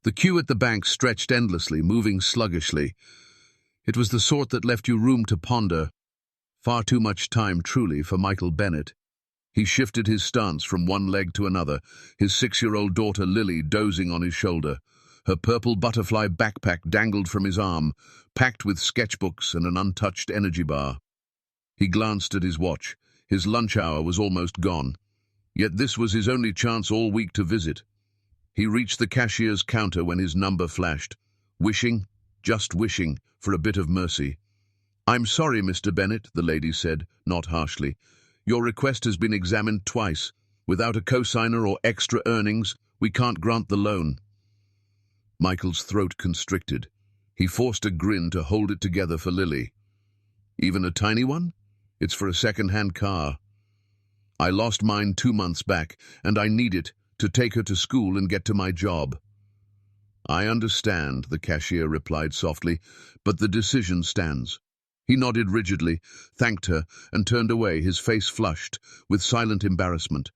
The queue at the bank stretched endlessly, moving sluggishly. It was the sort that left you room to ponder. Far too much time, truly, for Michael Bennett. He shifted his stance from one leg to another, his 6-year-old daughter Lily dozing on his shoulder. Her purple butterfly backpack dangled from his arm, packed with sketchbooks and an untouched energy bar. He glanced at his watch. His lunch hour was almost gone. Yet this was his only chance all week to visit. He reached the cashier's counter when his number flashed, wishing, just wishing, for a bit of mercy. "I'm sorry, Mr. Bennett," the lady said, not harshly. "Your request has been examined twice. Without a cosigner or extra earnings, we can't grant the loan." Michael's throat constricted. He forced a grin to hold it together for Lily. "Even a tiny one? It's for a second-hand car. I lost mine 2 months back, and I need it to take her to school and get to my job." "I understand," the cashier replied softly, "but the decision stands." He nodded rigidly, thanked her, and turned away, his face flushed with silent embarrassment.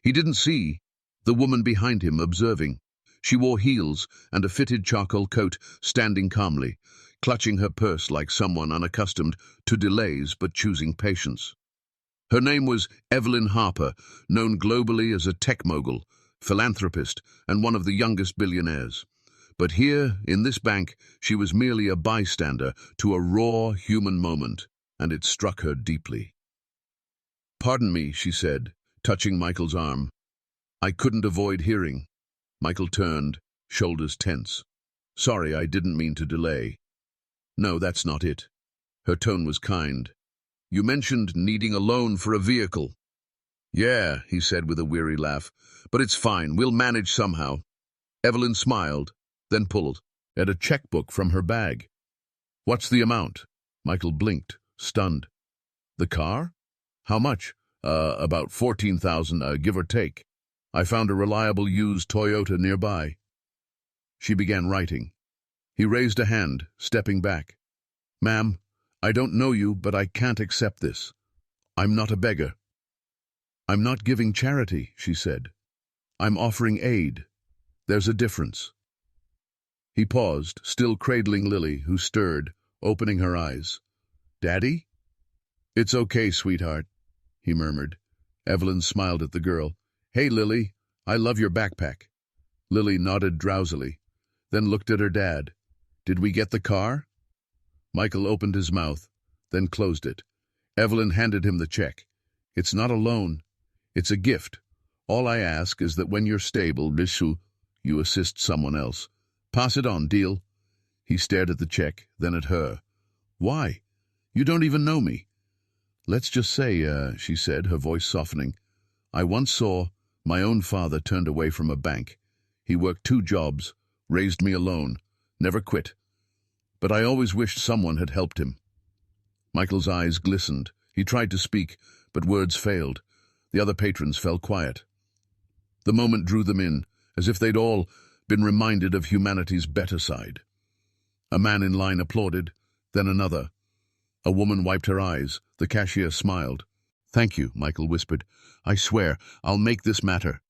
He didn't see the woman behind him, observing. She wore heels and a fitted charcoal coat, standing calmly, clutching her purse like someone unaccustomed to delays but choosing patience. Her name was Evelyn Harper, known globally as a tech mogul, philanthropist, and one of the youngest billionaires. But here, in this bank, she was merely a bystander to a raw human moment, and it struck her deeply. "Pardon me," she said, touching Michael's arm. "I couldn't avoid hearing." Michael turned, shoulders tense. "Sorry, I didn't mean to delay." "No, that's not it." Her tone was kind. "You mentioned needing a loan for a vehicle." "Yeah," he said with a weary laugh, "but it's fine. We'll manage somehow." Evelyn smiled, then pulled at a checkbook from her bag. "What's the amount?" Michael blinked, stunned. "The car? How much?" About 14,000, give or take. I found a reliable used Toyota nearby." She began writing. He raised a hand, stepping back. "Ma'am, I don't know you, but I can't accept this. I'm not a beggar." "I'm not giving charity," she said. "I'm offering aid. There's a difference." He paused, still cradling Lily, who stirred, opening her eyes. "Daddy?" "It's okay, sweetheart," he murmured. Evelyn smiled at the girl. "Hey, Lily, I love your backpack." Lily nodded drowsily, then looked at her dad. "Did we get the car?" Michael opened his mouth, then closed it. Evelyn handed him the check. "It's not a loan. It's a gift. All I ask is that when you're stable, you assist someone else. Pass it on, deal?" He stared at the check, then at her. "Why? You don't even know me." "Let's just say," she said, her voice softening, "I once saw my own father turned away from a bank. He worked 2 jobs, raised me alone, never quit. But I always wished someone had helped him." Michael's eyes glistened. He tried to speak, but words failed. The other patrons fell quiet. The moment drew them in, as if they'd all been reminded of humanity's better side. A man in line applauded, then another. A woman wiped her eyes. The cashier smiled. "Thank you," Michael whispered. "I swear, I'll make this matter."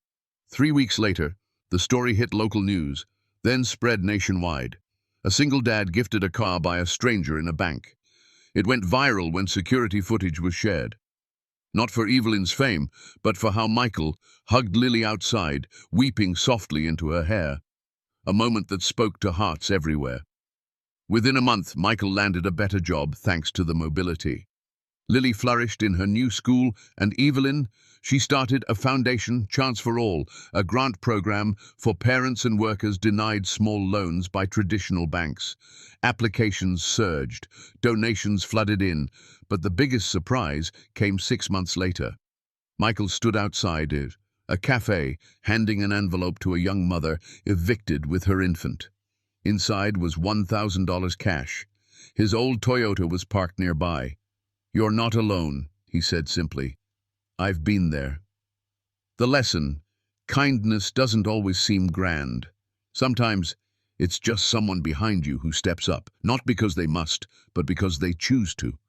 3 weeks later, the story hit local news, then spread nationwide. A single dad gifted a car by a stranger in a bank. It went viral when security footage was shared. Not for Evelyn's fame, but for how Michael hugged Lily outside, weeping softly into her hair. A moment that spoke to hearts everywhere. Within a month, Michael landed a better job thanks to the mobility. Lily flourished in her new school, and Evelyn, she started a foundation, Chance for All, a grant program for parents and workers denied small loans by traditional banks. Applications surged, donations flooded in, but the biggest surprise came 6 months later. Michael stood outside a cafe, handing an envelope to a young mother evicted with her infant. Inside was $1,000 cash. His old Toyota was parked nearby. "You're not alone," he said simply. "I've been there." The lesson: kindness doesn't always seem grand. Sometimes it's just someone behind you who steps up, not because they must, but because they choose to.